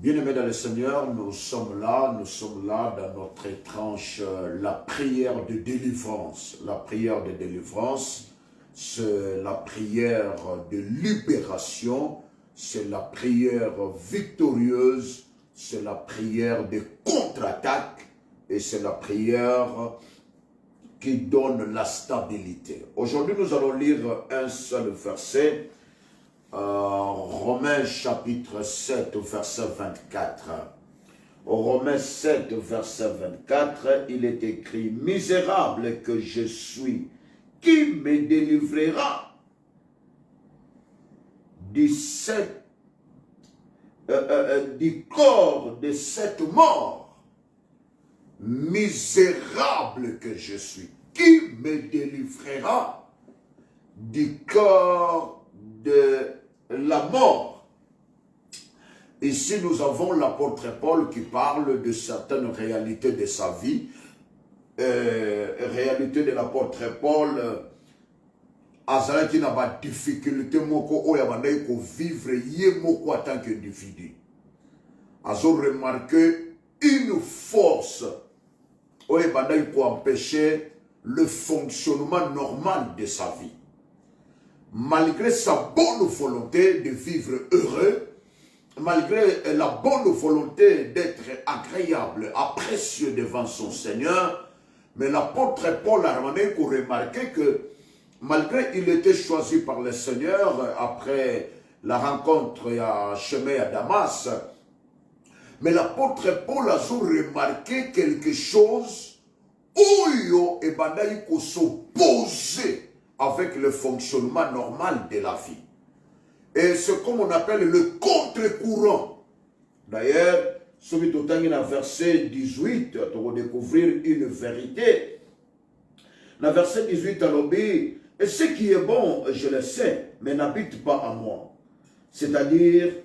Bien-aimés dans le Seigneur, nous sommes là dans notre tranche, la prière de délivrance. La prière de délivrance, c'est la prière de libération, c'est la prière victorieuse, c'est la prière de contre-attaque et c'est la prière qui donne la stabilité. Aujourd'hui, nous allons lire un seul verset. Romains chapitre 7, verset 24. Romains 7, verset 24, il est écrit: « Misérable que je suis, qui me délivrera du corps de cette mort? Misérable que je suis, qui me délivrera du corps de la mort? » Ici, nous avons l'apôtre Paul qui parle de certaines réalités de sa vie. Réalité de l'apôtre Paul, azalaki na ba difficulté moko oya bandai ko vivre ye moko en tant qu'individu. Azo remarqué une force oya bandai ko empêcher le fonctionnement normal de sa vie. Malgré sa bonne volonté de vivre heureux, malgré la bonne volonté d'être agréable, apprécieux devant son Seigneur, mais l'apôtre Paul a remarqué que malgré qu'il était choisi par le Seigneur après la rencontre à chemin à Damas, mais l'apôtre Paul a remarqué quelque chose où il faut s'opposer avec le fonctionnement normal de la vie. Et c'est comme on appelle le contre-courant. D'ailleurs, celui qui est dans verset 18, on va découvrir une vérité. Dans verset 18, on dit: « Et ce qui est bon, je le sais, mais n'habite pas en moi. C'est-à-dire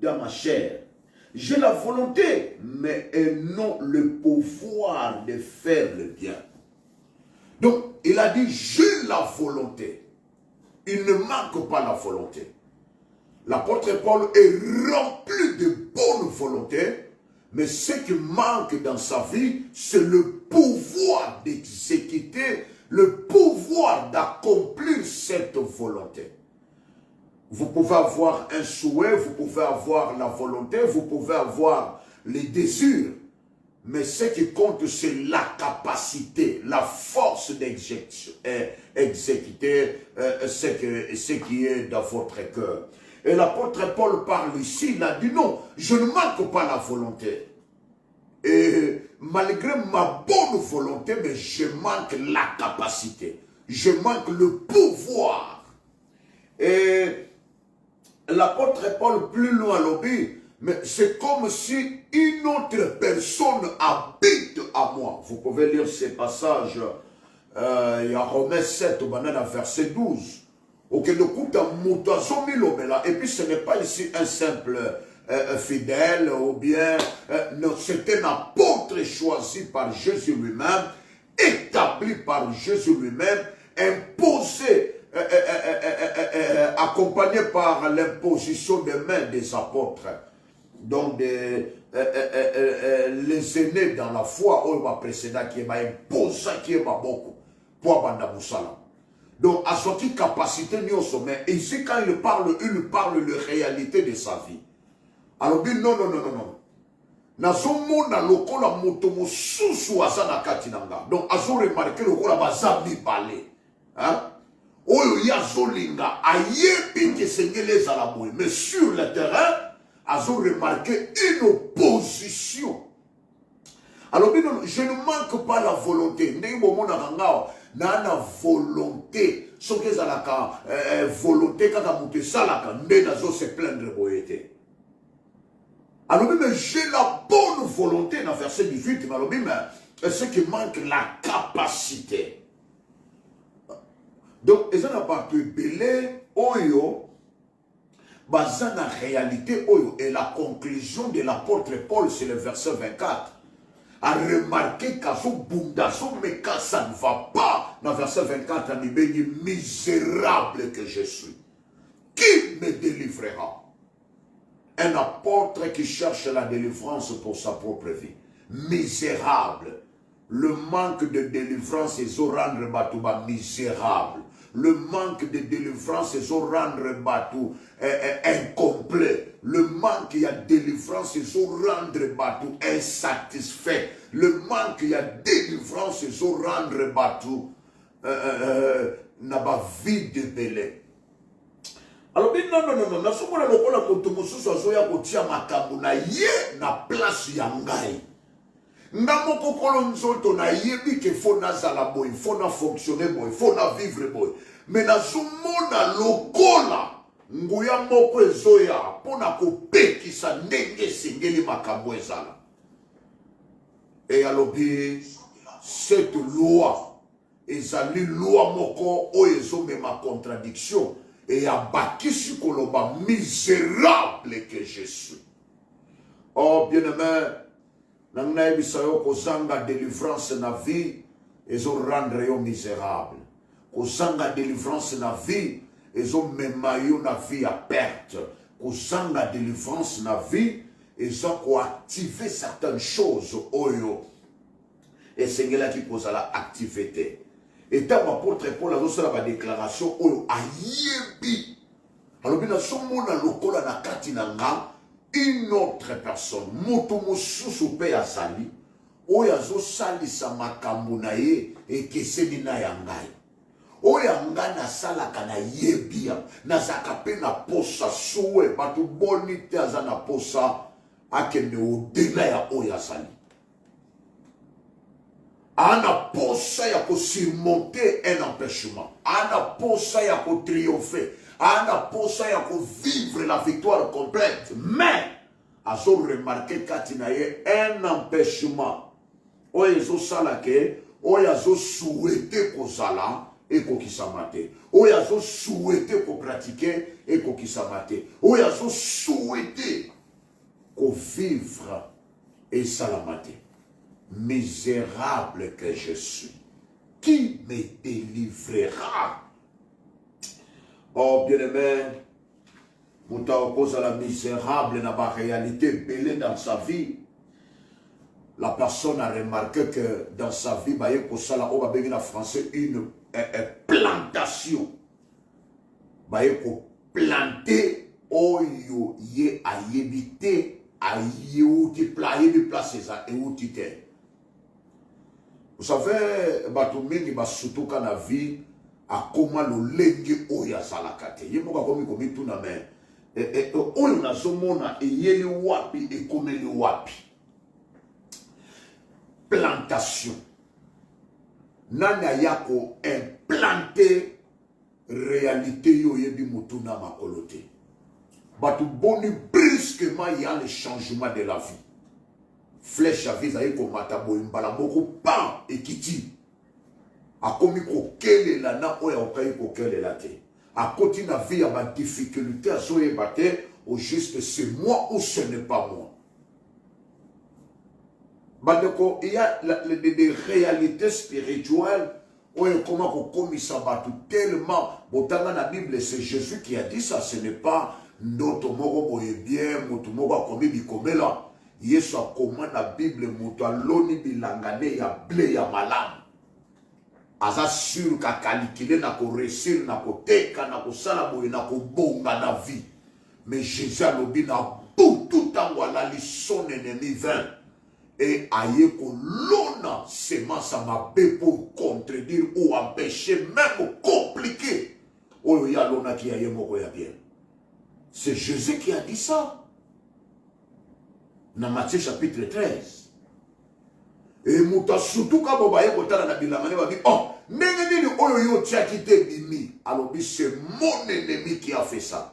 dans ma chair. J'ai la volonté, mais non le pouvoir de faire le bien. » Donc, il a dit: j'ai la volonté. Il ne manque pas la volonté. L'apôtre Paul est rempli de bonne volonté, mais ce qui manque dans sa vie, c'est le pouvoir d'exécuter, le pouvoir d'accomplir cette volonté. Vous pouvez avoir un souhait, vous pouvez avoir la volonté, vous pouvez avoir les désirs, mais ce qui compte, c'est la capacité, la force d'exécuter ce qui est dans votre cœur. Et l'apôtre Paul parle ici, il a dit: non, je ne manque pas la volonté. Et malgré ma bonne volonté, mais je manque la capacité. Je manque le pouvoir. Et l'apôtre Paul, plus loin, l'obéit, mais c'est comme si une autre personne habite à moi. Vous pouvez lire ces passages, il y a Romains 7, verset 12. Et puis ce n'est pas ici un simple fidèle ou bien non, c'est un apôtre choisi par Jésus lui-même, établi par Jésus lui-même, imposé, accompagné par l'imposition des mains des apôtres. Donc les aînés dans la foi, on va précéder qui m'a imposé, qui m'a beaucoup pour Bandamoussala. Donc, à sortir capacité ni au sommet. Et ici, quand il parle de réalité de sa vie. Alors, il dit non. Nazomo na lokola motomo susu asana katinanga. Donc, azo remarqué lokola bazabi balé. Hein? Oyo yazo linga ayebi ke sengele zalaboui. Mais sur le terrain, azo remarqué une opposition. Alors, je ne manque pas la volonté. Nana volonté. Ce que c'est la volonté quand on a salaka, n'enazo se plaindre boyete. Alors, mais j'ai la bonne volonté dans verset 18, mais ce qui manque, la capacité. Donc, ils n'ont pas pu belé, oyo, basant la réalité, oyo, et la conclusion de l'apôtre Paul, c'est le verset 24. A remarqué qu'azo bundazo, mais quand ça ne va pas, dans verset 24, on dit: misérable que je suis, qui me délivrera? Un apôtre qui cherche la délivrance pour sa propre vie. Misérable. Le manque de délivrance est rendre Batouba misérable. Le manque de délivrance est rendre Batou incomplet. Le manque il y a délivrance est rendre Batou insatisfait. Le manque il y a délivrance est rendre Batou n'a pas vie de belé. Alors, non, na somo na lokola moto mosusu azoya kotia makambo na ye na place ya ngai. Nga moko kolo nzoto na yebi ke fo na zala boy, fo na fonctionner boy, fo na vivre boy. Mais na zomona lokola nguya moko ezoya pona kopekisa ndenge sengeli makambo ezala. Et alobi cette loi ezali loi moko oyezo me ma contradiction. Et abakisi koloba misérable que je suis. Oh bien-aimé, nangna ebisayo kozanga délivrance na vie, ezo rendre yo misérable. Kozanga délivrance na vie, ezo mema yo na vie à perte. Kozanga délivrance na vie, ezo ko activer certaines choses oyo. Et sengela ki kozala activité. Et tant l'apôtre Paul a reçu la déclaration oyo ayebi. Alors bien somona lokola na kati na nga une autre personne moto mosusu pe azali oyo azo salisa makambo na ye ekeseni na ya ngai. Oyo anga na salaka na yebia na zaka pe na posa suwe batu boni te aza na posa akende odela ya oyo azali. Ana posa ya ko surmonter un empêchement. Ana posa ya ko triompher. Ana posa ya ko vivre la victoire complète. Mais, azo remarqué katina ye un empêchement. Oyo zo salake, oyo azo souhaité ko sala et ko kisamate. Oyo azo souhaité ko pratiquer et ko kisamate. Oyo azo souhaité ko vivre et salamate. Misérable que je suis, qui me délivrera? Oh bien-aimé, Mouta oppose à la misérable n'a pas réalité belée dans sa vie. La personne a remarqué que dans sa vie, on va bien en français une plantation. Ko planter oyo ye a yebité a yeuti place ça et outité. Vous savez, Batomingi basutuka na vie a comment le lengi oya salakate. Yemoka komi komi tout na men. Oyo na zomona e yeli wapi e komeli wapi. Plantation. Nanya yako implanter réalité yo yebi mutuna makolote. Batu boni brusquement il y a le changement de la vie. Flèche à vise à ekomata boimbala moko pan ekiti. A komi ko kele la na oya okayi ko kele la te. A koti na vie à ma difficulté à soye bate au juste c'est moi ou ce n'est pas moi. Bandeko, il y a des réalités spirituelles où comment ko komi sabatu tellement botanga na Bible c'est Jésus qui a dit ça, ce n'est pas notre moko boye bien mutu moko komi bikomela. Yesu akoma na Bible mutu aloni bilangane ya blé ya malamu. Aza sur ka calculer na ko réussir na ko teka na ko sala boye na ko bonga na vie. Mais Jésus alobi na tout tango alali son ennemi vint. Et aye ko lona semence à ma bé pour contredire ou empêcher même compliqué. Oyo ya lona ki aye moko ya bien. C'est Jésus qui a dit ça. Dans Matthieu chapitre 13. Et mouta surtout quand vous voyez kotala na bilangane va dire oh nenge nini oyo yo tia kite bimi. Alors c'est mon ennemi qui a fait ça.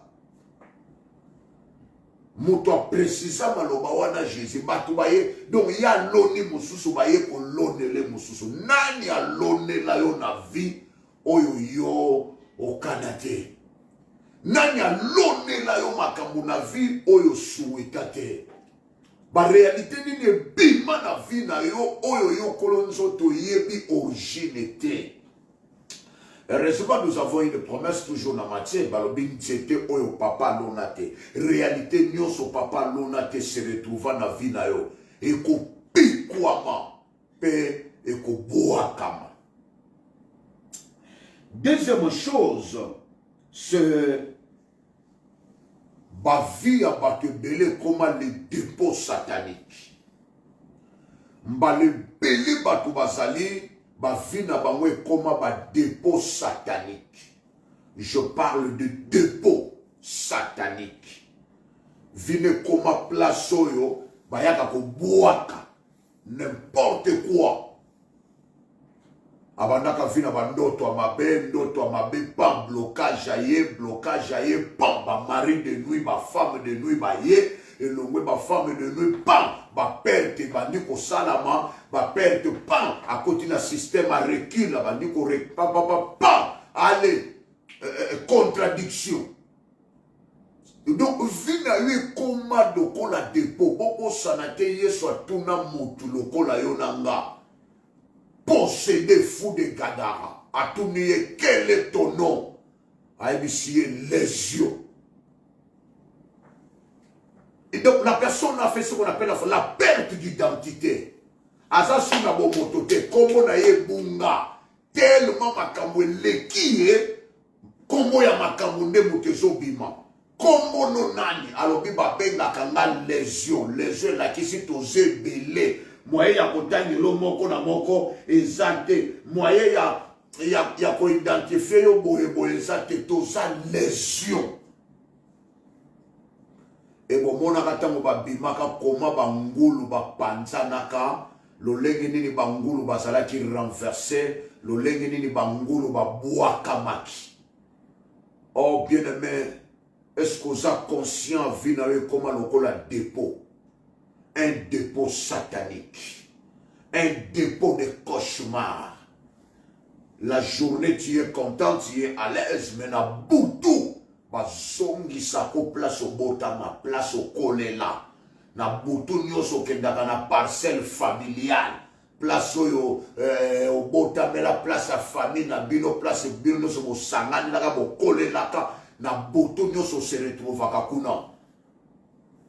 Mouta précisa maloba wana Jésus batu baye donc il y a loni mususu baye ko lonele mususu nani a lonela yo na vie oyo yo okanate. Nani a lonela yo makambo na vie oyo souhaitate. Ba réalité nini bima na vie na yo oyo yo kolonzo to yebi origine te. Heureusement, nous avons une promesse toujours dans Matthieu. Balobin, c'était au papa l'onate. Réalité, nous, au papa l'onate se retrouva dans la vie. Et qu'on piquama, et qu'on boakama. Deuxième chose, c'est ma vie à battre comme les dépôts sataniques. Mbale belé batu bazali. Ma vie n'a pas comme un dépôt satanique. Je parle de dépôt satanique. Vine comme place yo, bayaka ko boaka n'importe quoi. Abandaka vina bandoto amabe, pas blocage aye, pas ba mari de nuit, ba femme de nuit, ba ye, et l'ongwe ba femme de nuit, pas ba perte bandi ko salama, ba perte pas à côté d'un système à recul, bandi ko pas, allez, contradiction. Donc, vina yu koma do kola dépôt, boko sanate ye soit tuna mutu lo kola yonanga. Possédé fou de Gadara. A tout nié, quel est ton nom? A émissier lésion. Et donc la personne a fait ce qu'on appelle la perte d'identité. Asa suna bo motote, comme na ye bunga. Tellement makambo leki kombo ya makambo nde mutezo bima. Kombo no nani, alobi ba benga kanga lésion. Lésion la kisi toze belé. Moyen ya kotani lo moko na moko exacte moyen ya ko identifier yo boye exacte to sa lésion et bon mona katango ba bimaka koma bangulu ba panzanaka lo lenge nini bangulu basala ki renverser lo lenge nini bangulu ba boaka maki. Oh bien aimé, est-ce que vous êtes conscient vina comme lokola dépôt? Un dépôt satanique, un dépôt de cauchemar. La journée, tu es content, tu es à l'aise, mais na boutou, ba zongi sako place au botama, place au kolela. Na boutou nyoso kendaka na parcelle familiale, place au botama, la place à famille, na bino place bino so bo sangani la bo kolela na boutou nyoso se retrouve à kuna.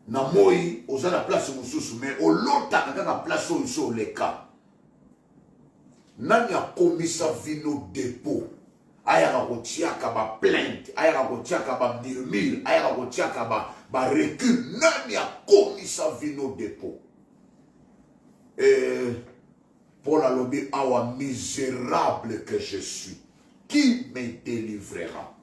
Na moi, aux la place mususu, mais au lota kaka place où ils sont les cas. Nani a commis sa vino dépôt. Ayaka kotiaka ba plainte, ayaka kotiaka ba murmure, ayaka kotiaka ba recul. Nani a commis sa vino dépôt. Et pour la lobby, awa misérable que je suis, qui me délivrera?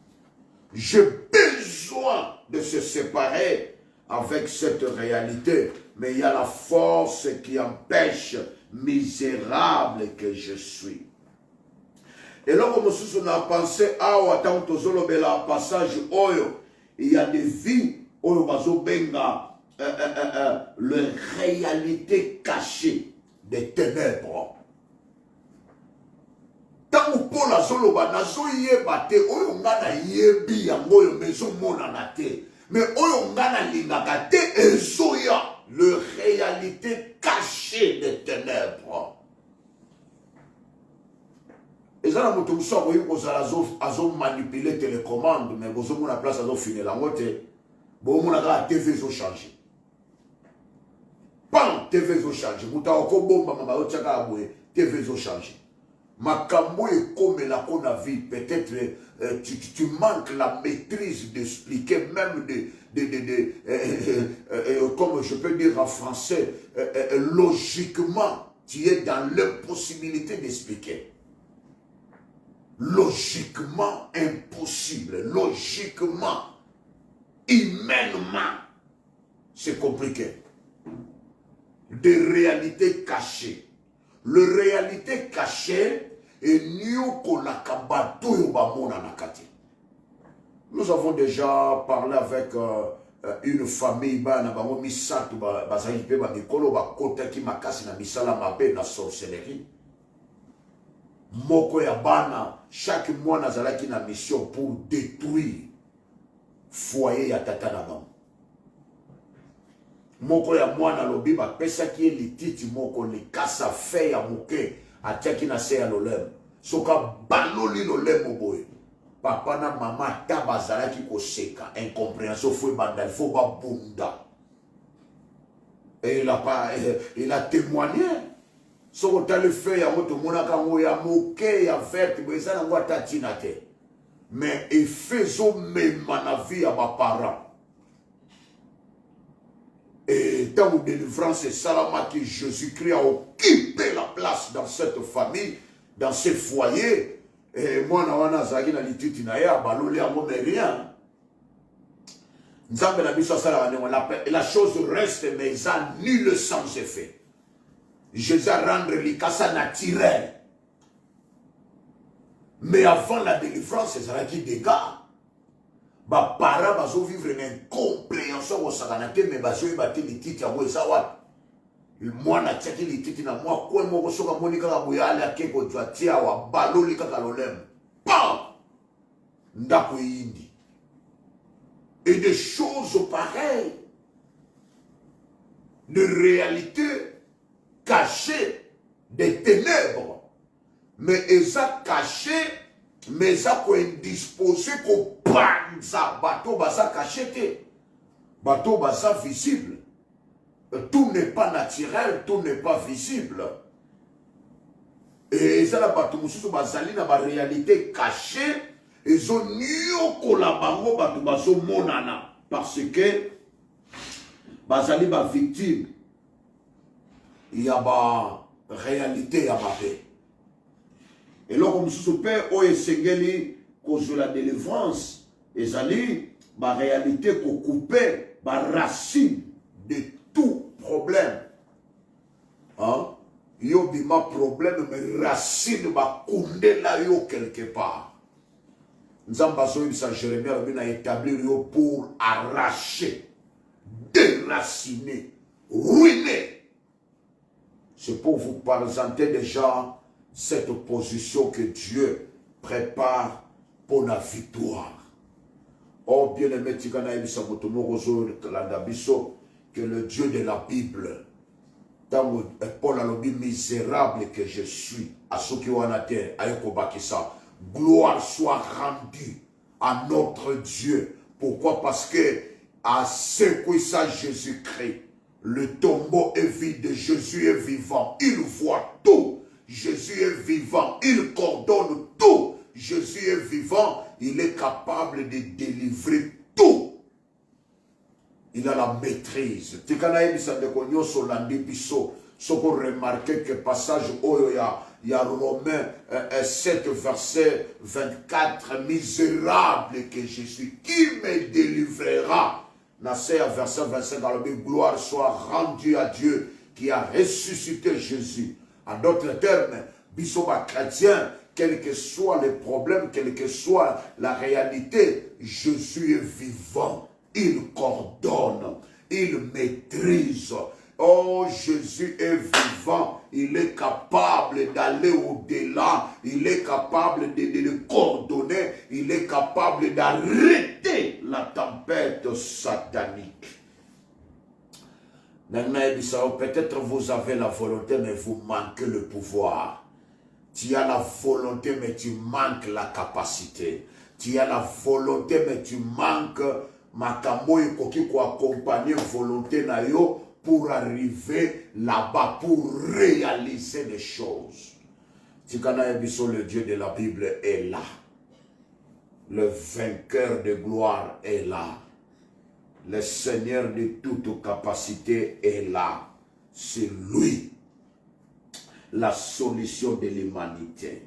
J'ai besoin de se séparer avec cette réalité, mais il y a la force qui empêche, misérable que je suis. Et là, comme on a pensé, tant que le passage, il y a des vies, la réalité cachée des ténèbres. Tant que Paul a zoloba, nazo yebate, oyo ngana yebi yango yo mezo mona na te. Mais oyo ngana lingaka te ezoya, le réalité cachée des ténèbres. Et ça, nous avons manipulé télécommande, mais vous avez la place à finir la moitié. Vous avez la TV changé. Pan TV changé. Vous avez TV changé. Makambo est comme la qu'on a vu. Peut-être tu manques la maîtrise d'expliquer, même comme je peux dire en français, logiquement, tu es dans l'impossibilité d'expliquer. Logiquement impossible, logiquement, humainement, c'est compliqué. Des réalités cachées. Le réalité cachée est nous avons déjà parlé avec une famille, sorcellerie. Moko ya bana, chaque mois nazalaki na mission pour détruire foyer ya tata na maman. Moko ya mwana lobi ba pesa ki lititi moko ni kasa fe ya moke atiaki na se ya lolem. soka baloli lolemo boye papa na mama ta bazalaki koseka incompréhension fo banda il faut babunda et il a témoigné soko tali fait ya moto monaka ngo ya moke ya verte boye ça ngo tatina te mais il fait zo mema na vie ya ba parents. Et tant que délivrance et salama que Jésus-Christ a occupé la place dans cette famille, dans ce foyer. Et moi, je suis rien. La chose reste, mais ça nul sans effet. Jésus a rendu les cas naturel. Mais avant la délivrance, c'est ça qui dégage. Ba para bazo vivre une incompréhension au saganate mais bazo ibati lititi ya weza wa moi na tchaki lititi na moi kwa moko soka monika ka boyale akeko twatia wa baloli kaka lolem pa ndako yindi et des choses pareilles de réalité cachées des ténèbres mais eza caché mais ça peut indisposé qu'on panza bateau basa caché bateau basa visible tout n'est pas naturel tout n'est pas visible et ça la bateau mususu bazali na ba réalité cachée et zo nyoko la bango bateau baso monana parce que bazali ba victime il y a ba réalité ya ba paix. Et là, comme je père, on est cause de la délivrance, et zali, ma réalité qu'on coupait, ma racine de tout problème. Hein? Yo bima problème, mais racine ma koundé là yo quelque part. Nous avons besoin de Jérémie a établi yo pour arracher, déraciner, ruiner. C'est pour vous présenter déjà cette position que Dieu prépare pour la victoire. Oh bien-aimé, que le Dieu de la Bible, dans Paul a dit misérable que je suis, à ceux qui ont la terre, à Ekobakisa, gloire soit rendue à notre Dieu. Pourquoi? Parce que à ce qui ça Jésus-Christ, le tombeau est vide, Jésus est vivant, il voit tout. Jésus est vivant, il coordonne tout. Jésus est vivant, il est capable de délivrer tout. Il a la maîtrise. Si vous remarquez que passage il y a Romains 7 verset 24, misérable que je suis, qui me délivrera? Verset 25, dans le Bible, gloire soit rendue à Dieu qui a ressuscité Jésus. En d'autres termes, bisoba chrétien, quel que soit les problèmes, quelle que soit la réalité, Jésus est vivant, il coordonne, il maîtrise. Oh, Jésus est vivant, il est capable d'aller au-delà, il est capable de le coordonner, il est capable d'arrêter la tempête satanique. Peut-être vous avez la volonté, mais vous manquez le pouvoir. Tu as la volonté, mais tu manques la capacité. Tu as la volonté, mais tu manques makambo ekoki ko accompagner volonté na yo pour arriver là-bas, pour réaliser les choses. Tikana Ebiso, le Dieu de la Bible est là. Le vainqueur de gloire est là. Le Seigneur de toute capacité est là. C'est lui la solution de l'humanité.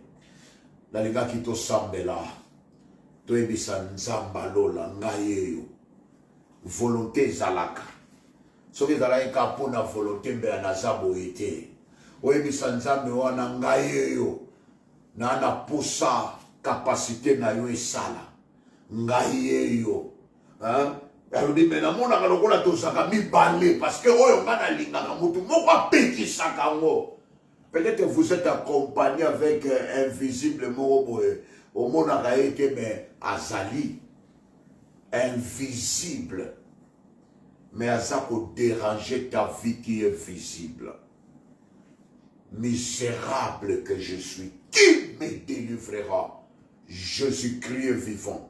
La lega qui to sambela, to ebisa nzamba lola ngayeyo. Volonté zalaka. Soki zalaka pona volonté mbe anazabo ete. O ebisa nzambe wana ngayeyo. Na ana posa capacité na yo esala. Ngayeyo. Hein? Parce que peut-être vous êtes accompagné avec un invisible au monde mais azali invisible mais ça peut déranger ta vie qui est visible. Misérable que je suis, Qui me délivrera? Jésus-Christ est vivant.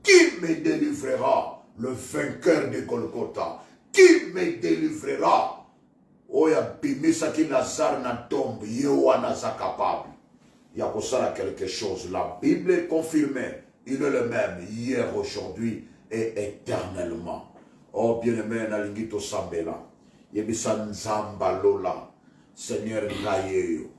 Qui me délivrera? Le vainqueur de Golgotha. Qui me délivrera? Oya bimisa ki Lazare na tombe, Yehowana za capable. Il y a pour ça quelque chose. La Bible est confirmée. Il est le même hier, aujourd'hui et éternellement. Oh bien-aimé, Nalingito Sambela. Yebisa Nzamba Lola. Seigneur Ngayeyo.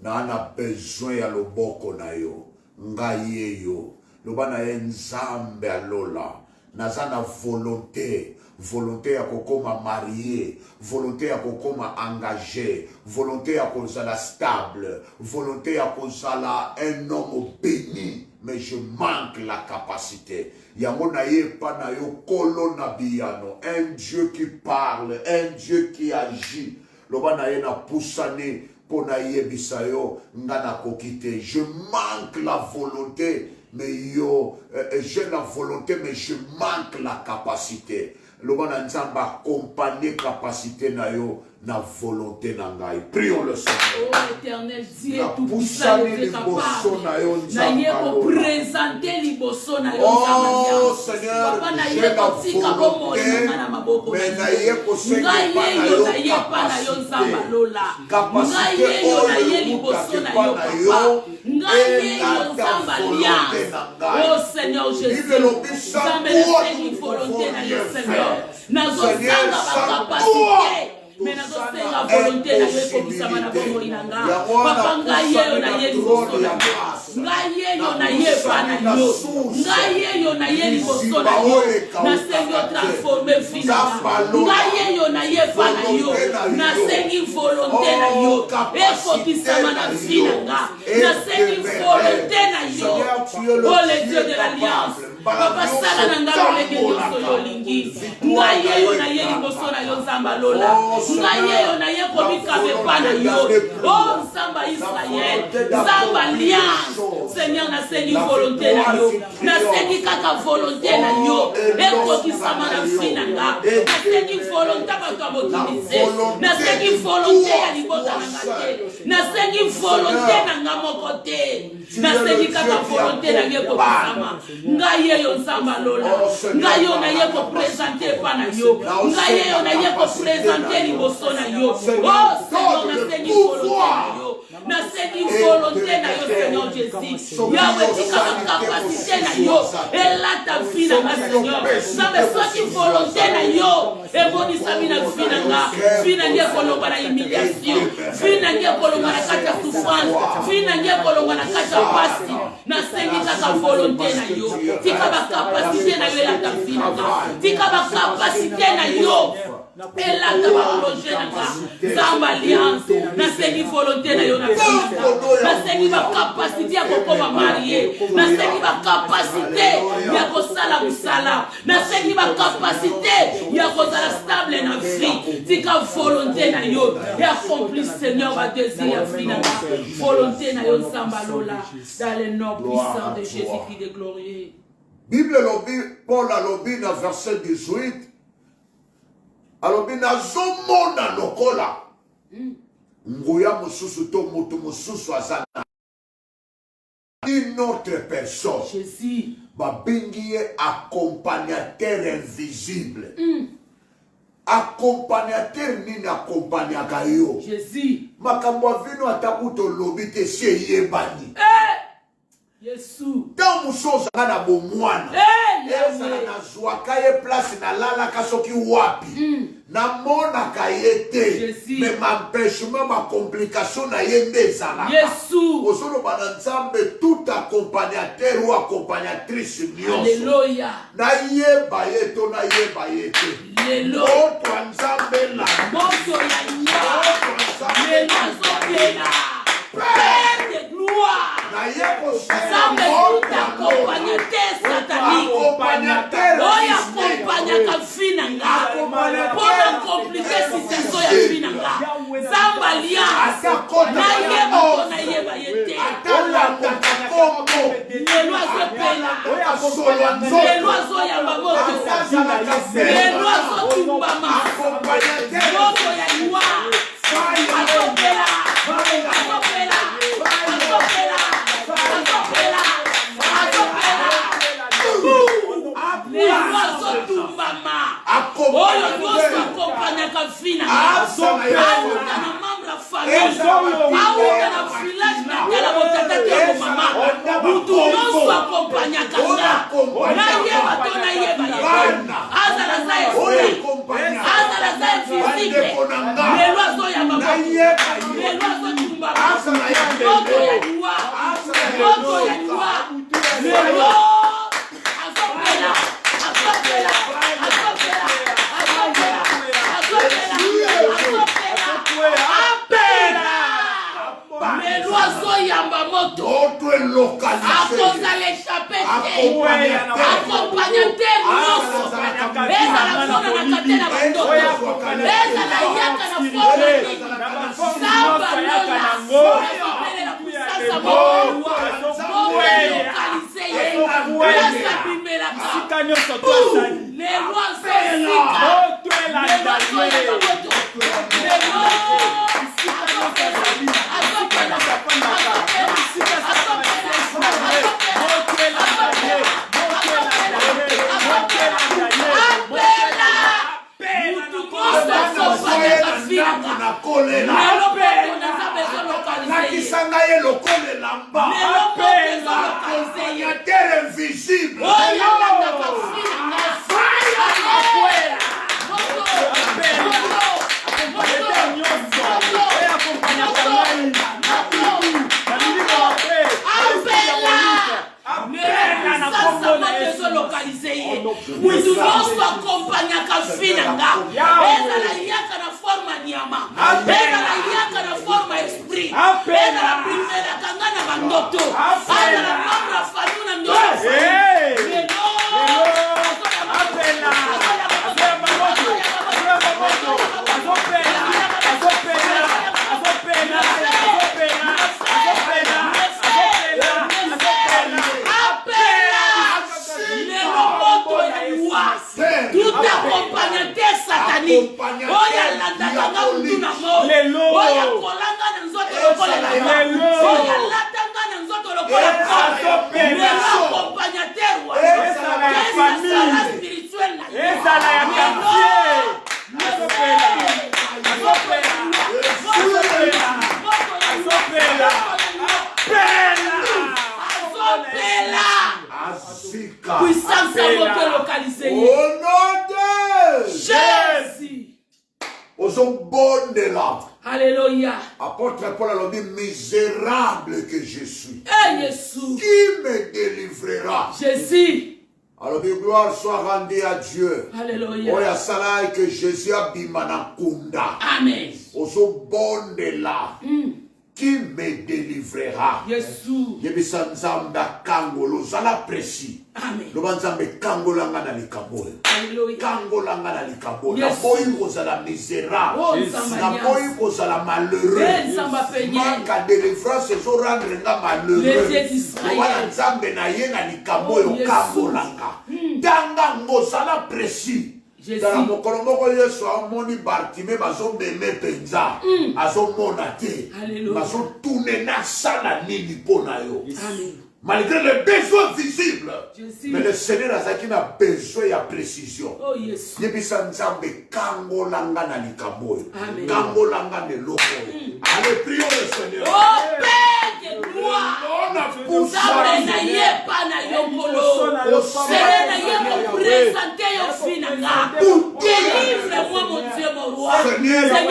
Nana besoin ya loboko na yo. Ngayeyo. Lobana Nzambe Lola. Nazana volonté. Volonté à kokoma marié, volonté à kokoma engagé, volonté à kozala stable, volonté à kozala un homme béni, mais je manque la capacité. Yango na ye pa na yo kolo na biyano, un Dieu qui parle, un Dieu qui agit. Loba na ye na poussane po na ye bisayo ngana kokite. Je manque la volonté, mais yo j'ai la volonté, mais je manque la capacité. Lobana nzamba accompagner capacité na yo na volonté na ngai. Prions le Seigneur. Oh éternel Dieu tout puissant et capable. Na ye ko présenter liboso na yo nzamba. Oh Seigneur, j'ai la volonté. Mais na ye ko senga pa na yo capacité. Capacité o na ye liboso na yo papa. Ngaye yo nzamba lia. Oh Seigneur Jésus. Nzamba le volonté na yo Seigneur. Nazosanga ba capacité. Mais nazosenga volonté na yo ekobisama na bongo inanga. Papa ngaye na ye liboso na yo. Ngaye na ye pa na yo. Ngaye na ye liboso na yo. Nasengi o transforme fina. Ngaye na ye pa na yo. Nasengi volonté na yo. Ekobisama na fina nga. Nasengi volonté na yo. Oh le Dieu de l'alliance. Papa sala na ngalo leke nyonso yo lingi. Ngaye na ye liboso na yo nzamba lola. Ngaye na ye komikabe pa na yo. Oh nzamba Israël. Nzamba alliance. Seigneur nasengi volonté na yo. Nasengi kaka volonté na yo. Ekokisama na fina nga. Nasengi volonté bato abokilise. Nasengi volonté ya libota na ngate. Nasengi volonté na nga moko te. Nasengi kaka volonté na ye kokisama. Ngaye yo nzamba lola. Ngaye na ye ko présenter pa na yo. Ngaye na ye ko présenter liboso na yo. Oh Seigneur nasengi volonté na yo. Nasengi volonté na yo Seigneur Jésus. Yahweh tika capacité na yo. Elata fina na Seigneur. Nabe soki volonté na yo. Ebonisa mina fina nga. Fina nge kolonga na humiliation. Fina nge kolonga na kata souffrance. Fina nge kolonga na kata pasi. Nasengi kaka volonté na yo. Tika ba capacité na yo elata fina nga. Tika ba capacité na yo. Elata ba projet na nga. Zamba alliance. Nasengi volonté na yo na fina. Nasengi ba capacité ya kokoma marié. Nasengi ba capacité ya kosala musala. Nasengi ba capacité ya kozala stable na vie. Tika volonté na yo. Et accomplis Seigneur ba désir ya fina nga. Volonté na yo Zamba lola. Dans le nom puissant de Jésus-Christ de glorieux. Bible lobi, Paul a lobi dans verset 18. Alobi nazomona lokola. Nguya mususu to moto mususu azana. Une autre personne. Jésus. Babengi accompagnateur invisible. Accompagnateur nini accompagnaka yo. Jésus. Makambo vino atakuto lobi te se yebani. Yesu. Tant musoza na bomwana. Ezala na zwaka ye place na lala kasoki wapi. Na mona kayete. Mais m'empêchement ma complication na yende zala. Yesu. Osolo bananzambe tout accompagnateur ou accompagnatrice nyonso. Alléluia. Na yeba yeto na yeba yete. Lelo. Oto nzambe la. Moto ya nya. Lelo zopena. Père de gloire. Nzambe accompagnateur satanique. Oya accompagnaka fina nga. Pona compliquer situation ya fina nga. Nzambe alliance. Na yeba to na yeba yete. Lelo azopena. Lelo azoyamba moto. Lelo azotumbama. Moto ya iwa. Azopela. Azopela. Azopela. akompanyaka fina auta na membre ya famille auta na village natala botata te ya bomama mutu nyonso akompanyaka nga nayeba to nayeba ye azala za esprit azala za invisible lelo azoyamba lelo azotumba moto ya liwa moto ya liwa lelo azopela azopela azopela azopela azopela apela lelo azoyamba moto akozala échappe te accompagnateur nyonso ezala mpona na kate na bandoto ezala yaka na forme samba lola ezopelela pusasa mokolokalize ye place abimelaka lelo azosika lelo azoyaka moto lelo invisible. Mutu nyonso akompanyaka fina nga ezala yaka na forme ya nyama ezala yaka na forme ya esprit ezala primelaka nga na bandoto azala membre ya famille na nyonso lelo tout accompagnateur satanique oya landaka nga mutu na mo oya kolanga na nzoto lokolela oya latanga na nzoto lokola lelo accompagnateur wana spirituel na puissance à votre localisé. Au nom de Jésus. Aux hommes de là. Alléluia. Apôtre Paul a dit misérable que je suis. Eh Jésus. Qui me délivrera? Jésus. Alors que gloire soit rendue à Dieu. Alléluia. Oya sala que Jésus a bimana kunda. Amen. Aux hommes de là. Qui me délivrera? Jésus. Yebisa nzamba kangolo zala précis. Amen. Lobanzambe kangola ngana likaboy. Alléluia. Kangola ngana likaboy. Na boy kozala misérable. Na boy kozala malheureux. Manque à délivrance se rendre nga malheureux. Lobanza nzambe na ye na likaboy kangola nga. Tanga ngozala précis. Dans la mokolomoko yesu amoni Bartimée bazo meme penza azo mona te bazo tourner na sala nini pona yo malgré les besoins visibles mais le Seigneur a zaki na besoin ya précision yebisa nzambe kangolanga na likaboyo kangolanga ne loko allez prions le Seigneur Nzambe na ye pa na yokolo Seigneur na ye mo présenter yo finanga délivre-moi mon Dieu mon roi Seigneur na yo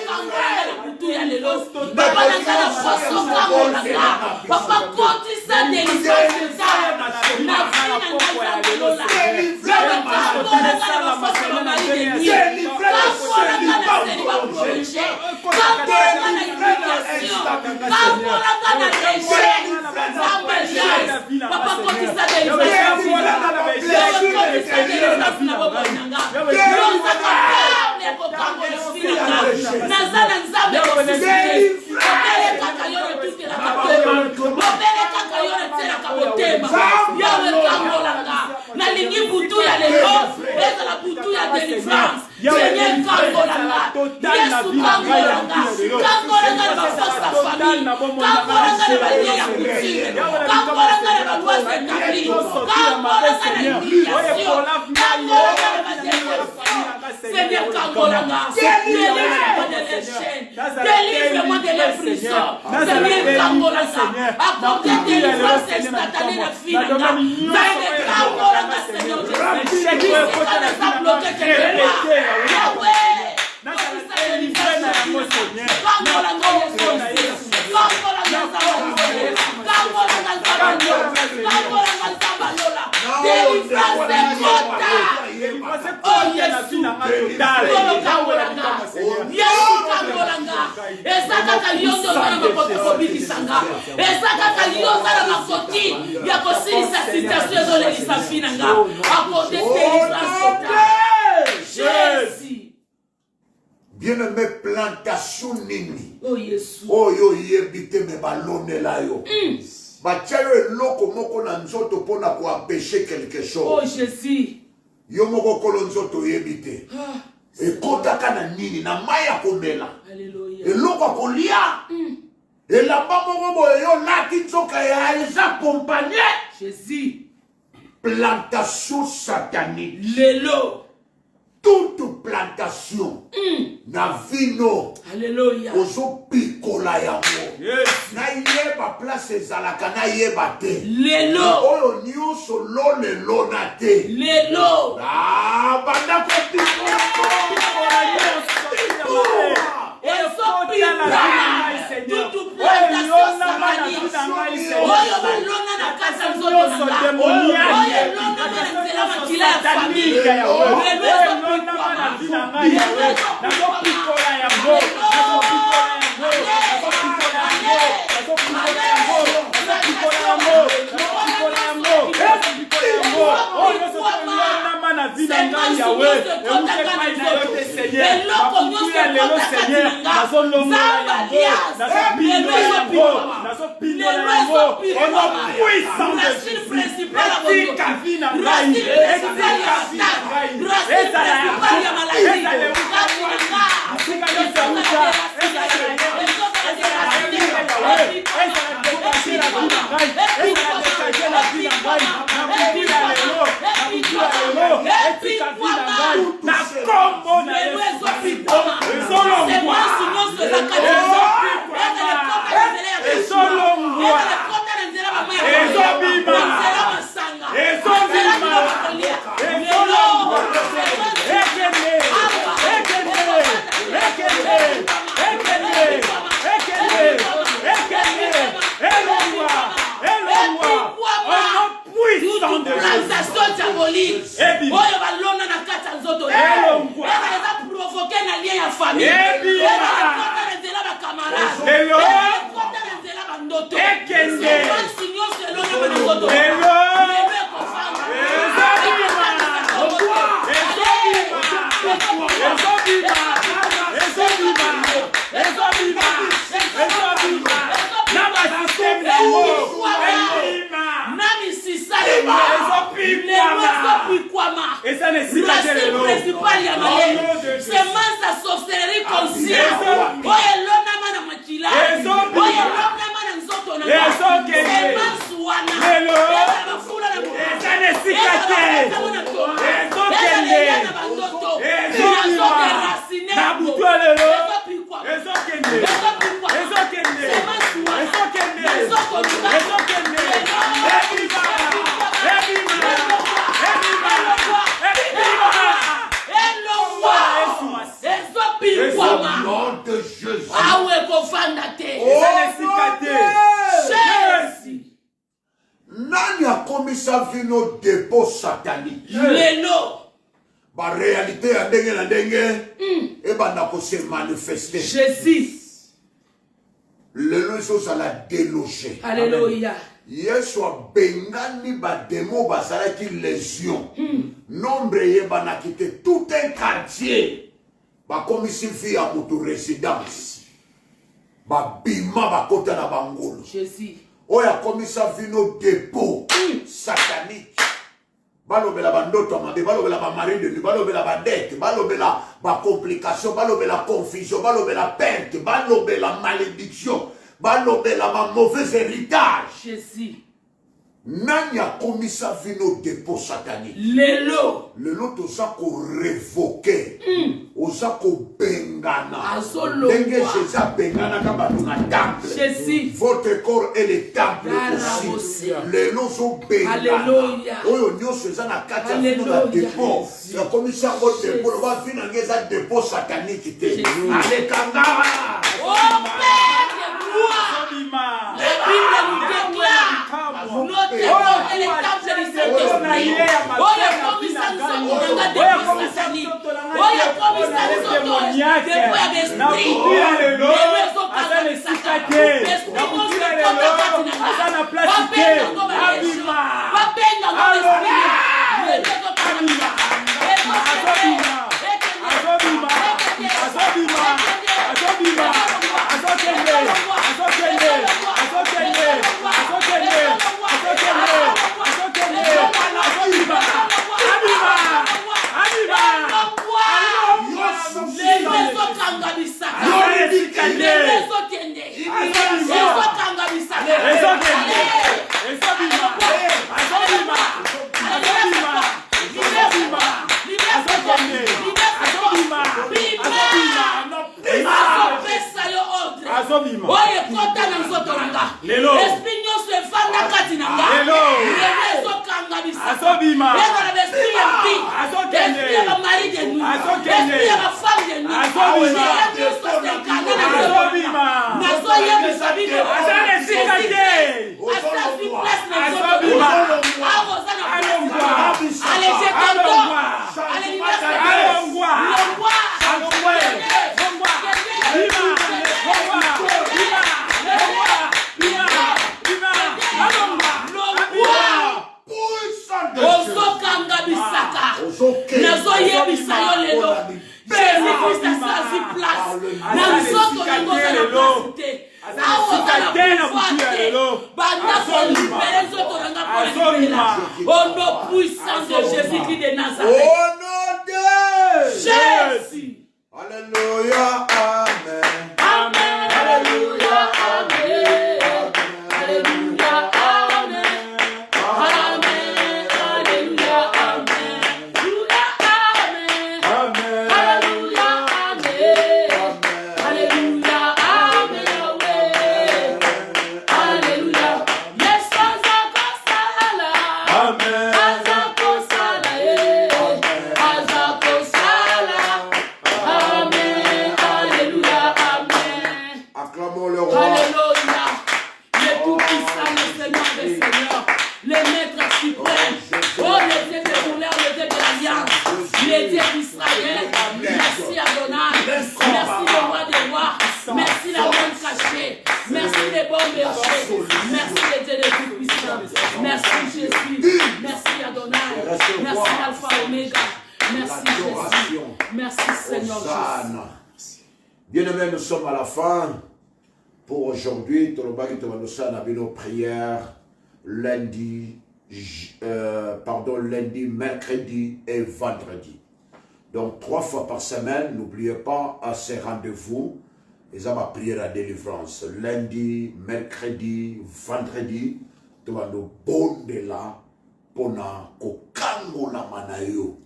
kangolanga na butu ya lelo papa na ngana faso kangolanga papa kotisa délivrance na finanga kangolola kangolanga na faso na mari de Dieu kangolanga na seri ba projet kangolanga na humiliation kangolanga na rejet papa kotisa délivrance na bobo nanga nazala nzambe kosisite obele kaka yo retutelaka motema obele kaka yo retelaka motema yawe kangolanga nalingi butu ya lelo ezala butu ya délivrance Seigneur kangolanga Yesu kangolanga kangolanga na bafosa famille kangolanga na balie ya couture kangolanga na balouase établi kangolanga na humiliation kangolanga na badéception Seigneur Kangolanga. Délivre-moi de les chaînes. Délivre-moi de les prisons. Seigneur Kangolanga. Accordez délivrance instantanée de Finanga. Kangolanga, Seigneur Jésus. Ça bloqué quelque part. Yahweh. Bien-aimé, plantation nini. Oh Yesu. Oh yo yebite me balone la yo. Bachayo eloko moko na nzoto pona ko empêcher quelque chose. Oh Jésus. Yo moko kolo nzoto yebite. Ekota kana nini na maya komela. Alléluia. Eloko kolia. Elamba moko boyo yo laki nzoka ya eza compagnie. Jésus. Plantation satanique. Lelo. Toute plantation na vino. Alléluia. Ozo pikola yango. Na yeba place ezalaka na yeba te. Lelo. Oyo nyonso lo lelo na te. Lelo. Ah, banda ko pikola Nani a commis sa vino dépôt satanique. Lelo. Ba réalité a dengue la dengue. Et ba na ko se manifester. Jésus. Lelo chose à la déloger. Alléluia. Yesu a bengani ba démon basala ki lésion. Nombre ye ba na quitté tout un quartier. Ba commis si fi a mutu résidence. Ba bima ba kota na bangolo. Jésus. Oya komisa vino dépôt satanique. Balobela bandoto amande, balobela ba mari de lui, balobela ba dette, balobela ba complication, balobela confusion, balobela perte, balobela malédiction, balobela ba mauvais héritage. Jésus. Nani a komisa vino dépôt satanique. Lelo. Lelo to sa ko révoquer. Osa bakosa kobengana Azolo. ndenge Jésus abenganaka bato na temple. Jésus. Votre corps est le temple Alléluia. aussi. Lelo ozobengana Alléluia. oyo nyonso eza na kati ya vino na Alléluia. dépôt yakomisi yango dépôt loba vino yango eza dépôt satanique te Jésus. alekangaka. Oh Père de gloire. La Bible nous déclare notre corps est le temple du Saint-Esprit. Oh, il y a comme ça nous sommes dans la dépôt satanique. Oh, il y a comme ça nous sommes dans le dépôt à l'esprit. Au nom puissant de Jésus-Christ de Nazareth. Au nom de Jésus. Alléluia. Amen. Amen. Alléluia. Amen. Alléluia. Amen. Amen. Alléluia. Amen. Amen. Alléluia. Amen. Alléluia. Amen. Alléluia. Yes, Azakosala. Amen. Azakosala. Azakosala. Amen. Alléluia. Amen. Acclamons le roi. Alléluia. Le tout-puissant, le Seigneur des Seigneurs, le Maître suprême, oh le Dieu des rouleurs, le Dieu de l'Alliance, le Dieu d'Israël. Merci Adonai. Merci le roi des rois. Merci la bonne cachée. Merci les bons bergers. Merci le Dieu des tout-puissants. Merci Jésus. Merci Adonai. Merci Alpha Omega. Merci Jésus. Merci Seigneur Jésus. Bien-aimés, nous sommes à la fin. Pour aujourd'hui, nous avons nos prières lundi, lundi, mercredi et vendredi. Donc 3 fois par semaine, n'oubliez pas à ces rendez-vous. Ils ont ma prière à délivrance. Lundi, mercredi, vendredi, nous avons bon de là pour nous kokango na manayo.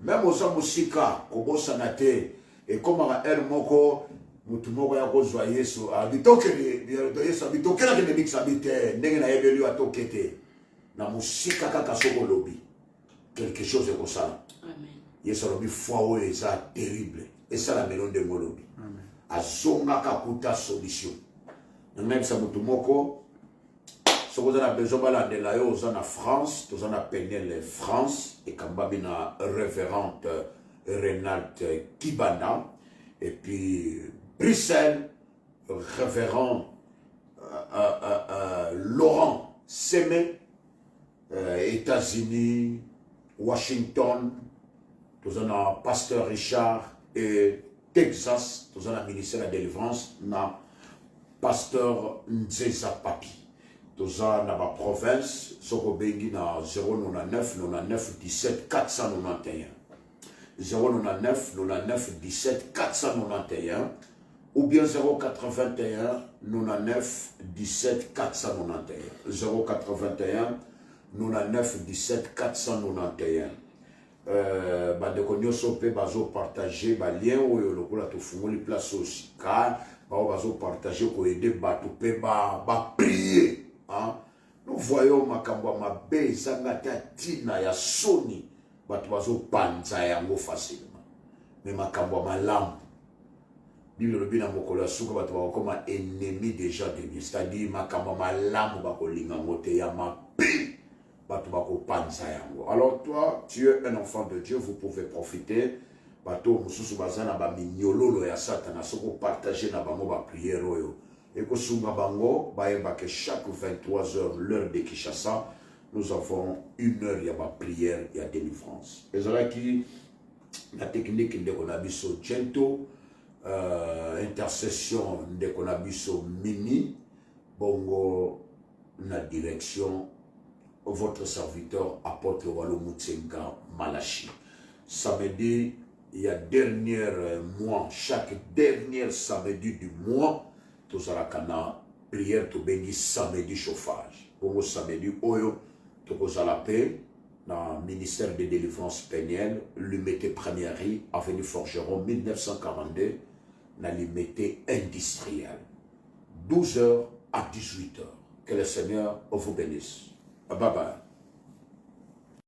Même aux amusika, au sanate, et comme à el moko. Mutumoko ya kozwa Yesu abitokele Yesu abitokela ke mix habite ndenge na yebeli atokete na musika kaka soko lobi quelque chose comme ça. Amen. Yesu lobi foi eza terrible et ça la melon de molobi. Amen. Azonga kakuta solution. Même ça mutumoko soko za na besoin bala de la yo za na France, to za na penel France et kambabi na révérende Renate Kibana et puis Bruxelles, révérend Laurent Semé, États-Unis, Washington, nous avons pasteur Richard et Texas, nous avons ministère de la délivrance, nous avons pasteur Nzeza Papi. Nous avons la province, Sokobengi na 099 99 17 491. 099 99 17 491 ou bien 081 99 17 491 081 99 17 491 bandeko nyonso mpe bazopartage balien oyo lokola tofungoli place osika bao bazopartage koyede bato mpe baprie. Nous voyons makambo mabe ezanga ta tina ya soni bato bazopanza yango facilement. Mais makambo malamu Bible lobi na mokolo ya suka bato bakokoma ennemi déjà de Dieu, c'est-à-dire makambo malamu bakolinga ngote ya mabe bato bakopanza yango. Alors toi, tu es un enfant de Dieu, vous pouvez profiter. Bato mususu bazana ba minyololo ya satana soko partager na bango ba prière oyo. Et que sunga bango bayeba que chaque 23h l'heure de Kinshasa, nous avons 1 heure ya ba prière ya délivrance. Ezala ki la technique de konabiso gento intercession de konabiso mini bongo na direction votre serviteur apôtre Walo Mutsenga Malachi. Samedi, il y a dernier mois, chaque dernier samedi du mois, tous à la cana, prière to béni samedi chauffage. Bongo samedi, oyo, tous à la paix, dans le ministère de délivrance pénienne, l'Humété Première Rue, avenue Forgeron, 1942, dans l'Humété industrielle. 12h à 18h. Que le Seigneur vous bénisse. Bye bye.